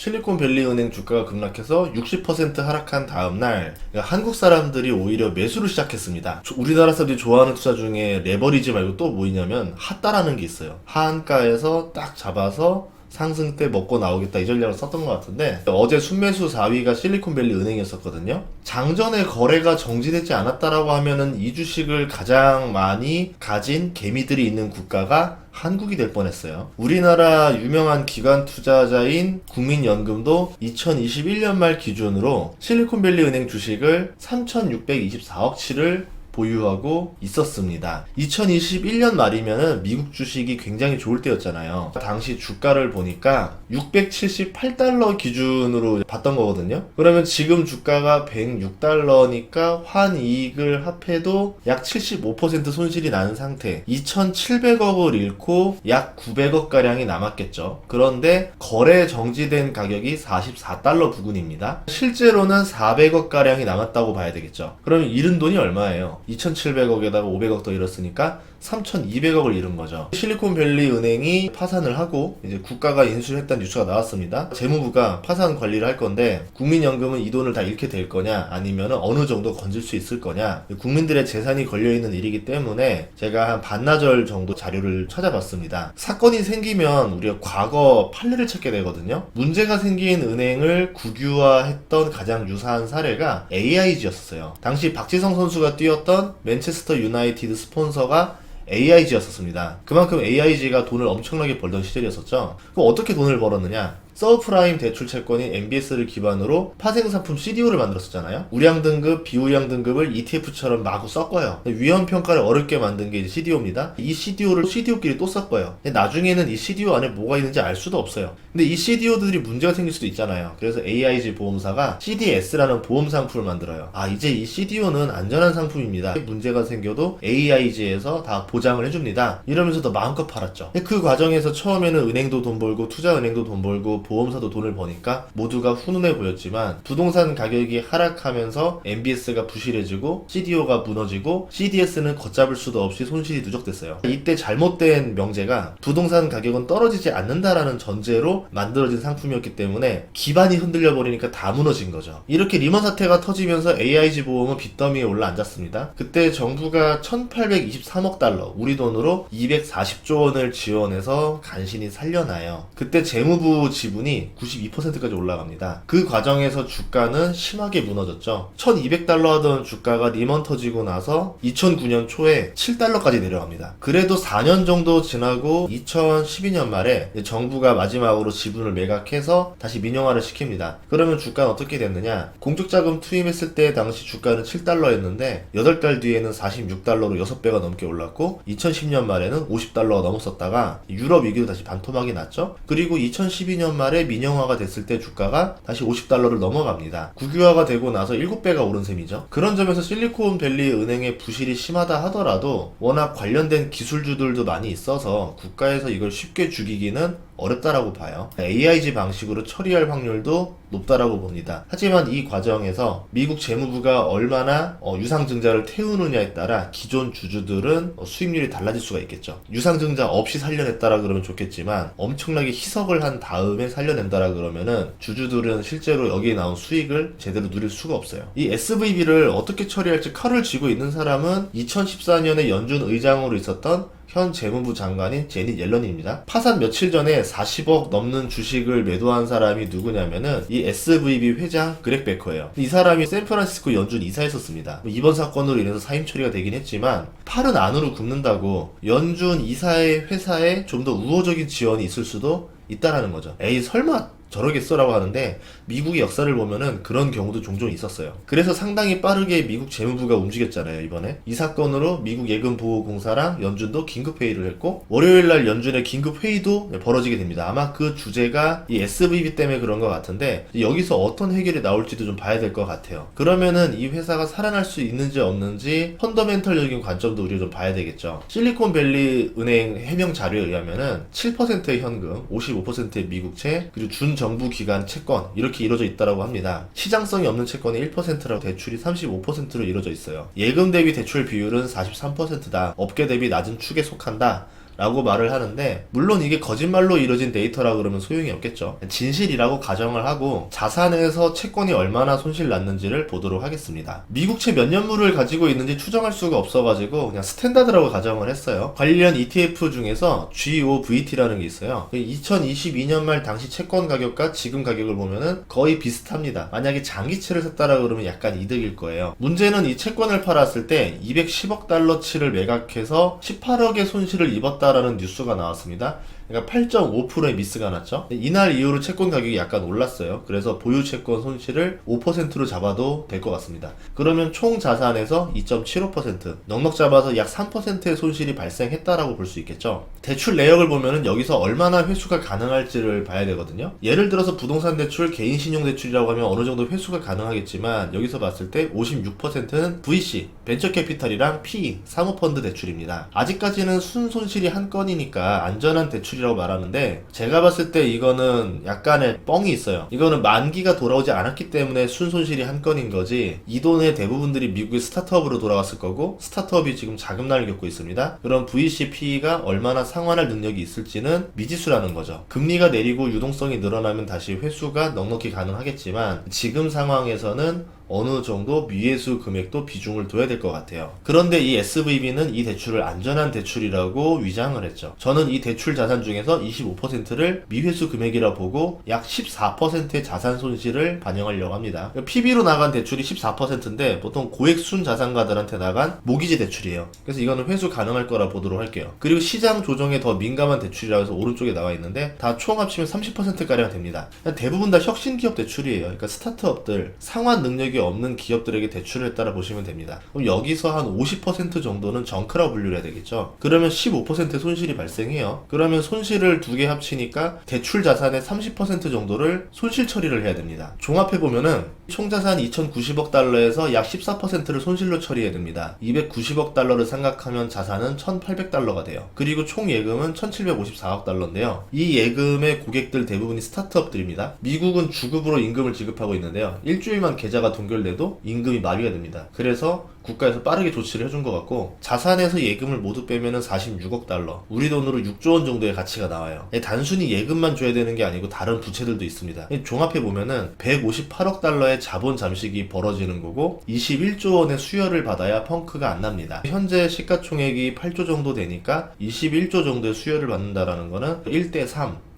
실리콘밸리 은행 주가가 급락해서 60% 하락한 다음날 한국 사람들이 오히려 매수를 시작했습니다. 우리나라 사람들이 좋아하는 투자 중에 레버리지 말고 또 뭐 있냐면 핫다라는 게 있어요. 하한가에서 딱 잡아서 상승 때 먹고 나오겠다 이 전략을 썼던 것 같은데, 어제 순매수 4위가 실리콘밸리 은행이었었거든요. 장전에 거래가 정지되지 않았다라고 하면은 이 주식을 가장 많이 가진 개미들이 있는 국가가 한국이 될 뻔했어요. 우리나라 유명한 기관 투자자인 국민연금도 2021년 말 기준으로 실리콘밸리 은행 주식을 3,624억치를 보유하고 있었습니다. 2021년 말이면은 미국 주식이 굉장히 좋을 때였잖아요. 당시 주가를 보니까 678달러 기준으로 봤던 거거든요. 그러면 지금 주가가 106달러니까 환이익을 합해도 약 75% 손실이 나는 상태. 2,700억을 잃고 약 900억 가량이 남았겠죠. 그런데 거래 정지된 가격이 44달러 부근입니다. 실제로는 400억 가량이 남았다고 봐야 되겠죠. 그러면 잃은 돈이 얼마예요? 2,700억에다가 500억 더 잃었으니까 3,200억을 잃은 거죠. 실리콘밸리 은행이 파산을 하고 이제 국가가 인수를 했다는 뉴스가 나왔습니다. 재무부가 파산 관리를 할 건데, 국민연금은 이 돈을 다 잃게 될 거냐, 아니면 어느 정도 건질 수 있을 거냐, 국민들의 재산이 걸려있는 일이기 때문에 제가 한 반나절 정도 자료를 찾아봤습니다. 사건이 생기면 우리가 과거 판례를 찾게 되거든요. 문제가 생긴 은행을 국유화했던 가장 유사한 사례가 AIG였었어요. 당시 박지성 선수가 뛰었던 맨체스터 유나이티드 스폰서가 AIG였었습니다. 그만큼 AIG가 돈을 엄청나게 벌던 시절이었었죠. 그럼 어떻게 돈을 벌었느냐? 서브프라임 대출 채권인 MBS를 기반으로 파생상품 CDO를 만들었었잖아요. 우량 등급, 비우량 등급을 ETF처럼 마구 섞어요. 위험 평가를 어렵게 만든 게 이제 CDO입니다. 이 CDO를 CDO끼리 또 섞어요. 나중에는 이 CDO 안에 뭐가 있는지 알 수도 없어요. 근데 이 CDO들이 문제가 생길 수도 있잖아요. 그래서 AIG 보험사가 CDS라는 보험 상품을 만들어요. 이제 이 CDO는 안전한 상품입니다. 문제가 생겨도 AIG에서 다 보장을 해줍니다. 이러면서 더 마음껏 팔았죠. 그 과정에서 처음에는 은행도 돈 벌고 투자은행도 돈 벌고 보험사도 돈을 버니까 모두가 훈훈해 보였지만, 부동산 가격이 하락하면서 MBS가 부실해지고 CDO가 무너지고 CDS는 걷잡을 수도 없이 손실이 누적됐어요. 이때 잘못된 명제가 부동산 가격은 떨어지지 않는다라는 전제로 만들어진 상품이었기 때문에 기반이 흔들려 버리니까 다 무너진 거죠. 이렇게 리먼 사태가 터지면서 AIG 보험은 빚더미에 올라앉았습니다. 그때 정부가 1,823억 달러, 우리 돈으로 240조 원을 지원해서 간신히 살려놔요. 그때 재무부 지분이 92%까지 올라갑니다. 그 과정에서 주가는 심하게 무너졌죠. 1200달러 하던 주가가 리먼 터지고 나서 2009년 초에 7달러까지 내려갑니다. 그래도 4년 정도 지나고 2012년 말에 정부가 마지막으로 지분을 매각해서 다시 민영화를 시킵니다. 그러면 주가는 어떻게 됐느냐? 공적자금 투입했을 때 당시 주가는 7달러였는데 8달 뒤에는 46달러로 6배가 넘게 올랐고, 2010년 말에는 50달러가 넘었었다가 유럽 위기로 다시 반토막이 났죠. 그리고 2012년 말에 민영화가 됐을 때 주가가 다시 50달러를 넘어갑니다. 국유화가 되고 나서 7배가 오른 셈이죠. 그런 점에서 실리콘밸리 은행의 부실이 심하다 하더라도 워낙 관련된 기술주들도 많이 있어서 국가에서 이걸 쉽게 죽이기는 어렵다라고 봐요. AIG 방식으로 처리할 확률도 높다라고 봅니다. 하지만 이 과정에서 미국 재무부가 얼마나 유상증자를 태우느냐에 따라 기존 주주들은 수익률이 달라질 수가 있겠죠. 유상증자 없이 살려냈다라 그러면 좋겠지만, 엄청나게 희석을 한 다음에 살려낸다라 그러면은 주주들은 실제로 여기에 나온 수익을 제대로 누릴 수가 없어요. 이 SVB를 어떻게 처리할지 칼을 쥐고 있는 사람은 2014년에 연준 의장으로 있었던 현 재무부 장관인 제닛 옐런입니다. 파산 며칠 전에 40억 넘는 주식을 매도한 사람이 누구냐면은 이 SVB 회장 그렉 베커예요. 이 사람이 샌프란시스코 연준 이사했었습니다. 이번 사건으로 인해서 사임 처리가 되긴 했지만, 팔은 안으로 굽는다고 연준 이사의 회사에 좀 더 우호적인 지원이 있을 수도 있다라는 거죠. 에이 설마 저러겠어라고 하는데, 미국의 역사를 보면은 그런 경우도 종종 있었어요. 그래서 상당히 빠르게 미국 재무부가 움직였잖아요. 이번에 이 사건으로 미국 예금보호공사랑 연준도 긴급회의를 했고, 월요일날 연준의 긴급회의도 벌어지게 됩니다. 아마 그 주제가 이 SVB 때문에 그런 것 같은데, 여기서 어떤 해결이 나올지도 좀 봐야 될 것 같아요. 그러면은 이 회사가 살아날 수 있는지 없는지 펀더멘털적인 관점도 우리가 좀 봐야 되겠죠. 실리콘밸리 은행 해명 자료에 의하면은 7%의 현금, 55%의 미국채, 그리고 정부 기관 채권, 이렇게 이루어져 있다고 합니다. 시장성이 없는 채권이 1%라고 대출이 35%로 이루어져 있어요. 예금 대비 대출 비율은 43%다. 업계 대비 낮은 축에 속한다 라고 말을 하는데, 물론 이게 거짓말로 이루어진 데이터라 그러면 소용이 없겠죠. 진실이라고 가정을 하고 자산에서 채권이 얼마나 손실 났는지를 보도록 하겠습니다. 미국채 몇 년물을 가지고 있는지 추정할 수가 없어가지고 그냥 스탠다드라고 가정을 했어요. 관련 ETF 중에서 GOVT라는 게 있어요. 2022년 말 당시 채권 가격과 지금 가격을 보면은 거의 비슷합니다. 만약에 장기채를 샀다라 그러면 약간 이득일 거예요. 문제는 이 채권을 팔았을 때 210억 달러치를 매각해서 18억의 손실을 입었다라는 뉴스가 나왔습니다. 그러니까 8.5%의 미스가 났죠. 이날 이후로 채권 가격이 약간 올랐어요. 그래서 보유 채권 손실을 5%로 잡아도 될 것 같습니다. 그러면 총 자산에서 2.75%, 넉넉 잡아서 약 3%의 손실이 발생했다라고 볼 수 있겠죠. 대출 내역을 보면은 여기서 얼마나 회수가 가능할지를 봐야 되거든요. 예를 들어서 부동산 대출, 개인 신용 대출이라고 하면 어느 정도 회수가 가능하겠지만, 여기서 봤을 때 56%는 VC, 벤처 캐피탈이랑 PE, 사모펀드 대출입니다. 아직까지는 순손실이 한 건이니까 안전한 대출이라고 말하는데, 제가 봤을 때 이거는 약간의 뻥이 있어요. 이거는 만기가 돌아오지 않았기 때문에 순손실이 한 건인 거지, 이 돈의 대부분들이 미국의 스타트업으로 돌아갔을 거고, 스타트업이 지금 자금난을 겪고 있습니다. 그럼 VC, PE가 얼마나 상환할 능력이 있을지는 미지수라는 거죠. 금리가 내리고 유동성이 늘어나면 다시 회수가 넉넉히 가능하겠지만, 지금 상황에서는 어느 정도 미회수 금액도 비중을 둬야 될 것 같아요. 그런데 이 SVB는 이 대출을 안전한 대출이라고 위장을 했죠. 저는 이 대출 자산 중에서 25%를 미회수 금액이라 보고 약 14%의 자산 손실을 반영하려고 합니다. PB로 나간 대출이 14%인데 보통 고액 순 자산가들한테 나간 모기지 대출이에요. 그래서 이거는 회수 가능할 거라 보도록 할게요. 그리고 시장 조정에 더 민감한 대출이라고 해서 오른쪽에 나와 있는데, 다 총 합치면 30%가량 됩니다. 대부분 다 혁신기업 대출이에요. 그러니까 스타트업들, 상환 능력이 없는 기업들에게 대출을 했다라 보시면 됩니다. 그럼 여기서 한 50% 정도는 정크라 분류를 해야 되겠죠. 그러면 15%의 손실이 발생해요. 그러면 손실을 두 개 합치니까 대출 자산의 30% 정도를 손실 처리를 해야 됩니다. 종합해보면은 총 자산 2,090억 달러에서 약 14%를 손실로 처리해야 됩니다. 290억 달러를 생각하면 자산은 1,800달러가 돼요. 그리고 총 예금은 1,754억 달러인데요. 이 예금의 고객들 대부분이 스타트업들입니다. 미국은 주급으로 임금을 지급하고 있는데요. 일주일만 계좌가 동결돼도 임금이 마비가 됩니다. 그래서 국가에서 빠르게 조치를 해준 것 같고, 자산에서 예금을 모두 빼면은 46억 달러, 우리 돈으로 6조 원 정도의 가치가 나와요. 단순히 예금만 줘야 되는 게 아니고 다른 부채들도 있습니다. 종합해보면은 158억 달러의 자본 잠식이 벌어지는 거고, 21조 원의 수혈을 받아야 펑크가 안 납니다. 현재 시가총액이 8조 정도 되니까 21조 정도의 수혈을 받는다라는 거는 1대3,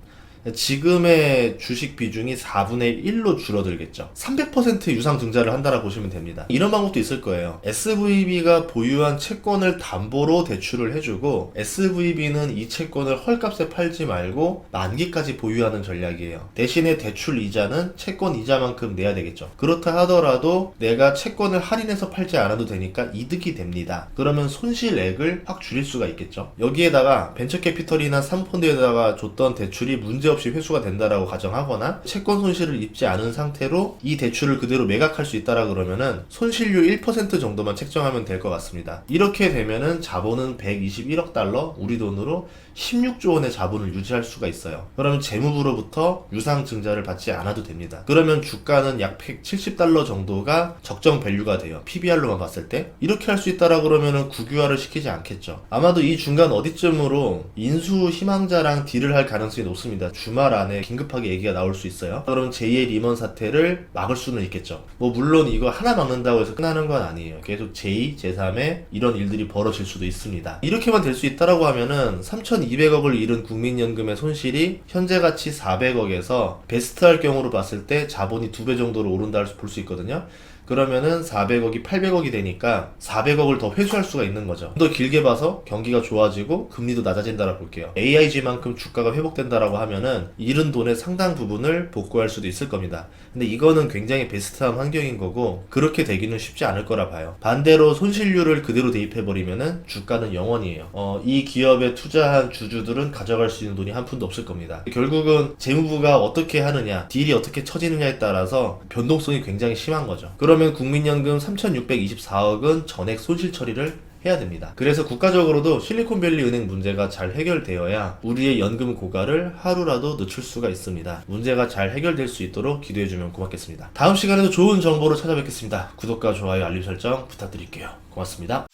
지금의 주식 비중이 4분의 1로 줄어들겠죠. 300% 유상 증자를 한다라고 보시면 됩니다. 이런 방법도 있을 거예요. SVB가 보유한 채권을 담보로 대출을 해주고, SVB는 이 채권을 헐값에 팔지 말고 만기까지 보유하는 전략이에요. 대신에 대출 이자는 채권 이자만큼 내야 되겠죠. 그렇다 하더라도 내가 채권을 할인해서 팔지 않아도 되니까 이득이 됩니다. 그러면 손실액을 확 줄일 수가 있겠죠. 여기에다가 벤처캐피털이나 사모펀드에다가 줬던 대출이 문제없이 회수가 된다라고 가정하거나, 채권 손실을 입지 않은 상태로 이 대출을 그대로 매각할 수 있다라 그러면은 손실률 1% 정도만 책정하면 될 것 같습니다. 이렇게 되면은 자본은 121억 달러, 우리 돈으로 16조 원의 자본을 유지할 수가 있어요. 그러면 재무부로부터 유상 증자를 받지 않아도 됩니다. 그러면 주가는 약 170달러 정도가 적정 밸류가 돼요. PBR로만 봤을 때. 이렇게 할 수 있다라 그러면은 국유화를 시키지 않겠죠. 아마도 이 중간 어디쯤으로 인수 희망자랑 딜을 할 가능성이 높습니다. 주말 안에 긴급하게 얘기가 나올 수 있어요. 그럼 제2의 리먼 사태를 막을 수는 있겠죠. 물론 이거 하나 막는다고 해서 끝나는 건 아니에요. 계속 제2, 제3의 이런 일들이 벌어질 수도 있습니다. 이렇게만 될 수 있다라고 하면은 3,200억을 잃은 국민연금의 손실이 현재 가치 400억에서 베스트할 경우로 봤을 때 자본이 2배 정도로 오른다고 볼 수 있거든요. 그러면은 400억이 800억이 되니까 400억을 더 회수할 수가 있는 거죠. 더 길게 봐서 경기가 좋아지고 금리도 낮아진다라고 볼게요. AIG만큼 주가가 회복된다라고 하면은 잃은 돈의 상당 부분을 복구할 수도 있을 겁니다. 근데 이거는 굉장히 베스트한 환경인 거고, 그렇게 되기는 쉽지 않을 거라 봐요. 반대로 손실률을 그대로 대입해버리면은 주가는 0원이에요. 이 기업에 투자한 주주들은 가져갈 수 있는 돈이 한 푼도 없을 겁니다. 결국은 재무부가 어떻게 하느냐, 딜이 어떻게 처지느냐에 따라서 변동성이 굉장히 심한 거죠. 그러면 국민연금 3,624억은 전액 손실 처리를 해야 됩니다. 그래서 국가적으로도 실리콘밸리 은행 문제가 잘 해결되어야 우리의 연금 고갈을 하루라도 늦출 수가 있습니다. 문제가 잘 해결될 수 있도록 기도해주면 고맙겠습니다. 다음 시간에도 좋은 정보로 찾아뵙겠습니다. 구독과 좋아요, 알림 설정 부탁드릴게요. 고맙습니다.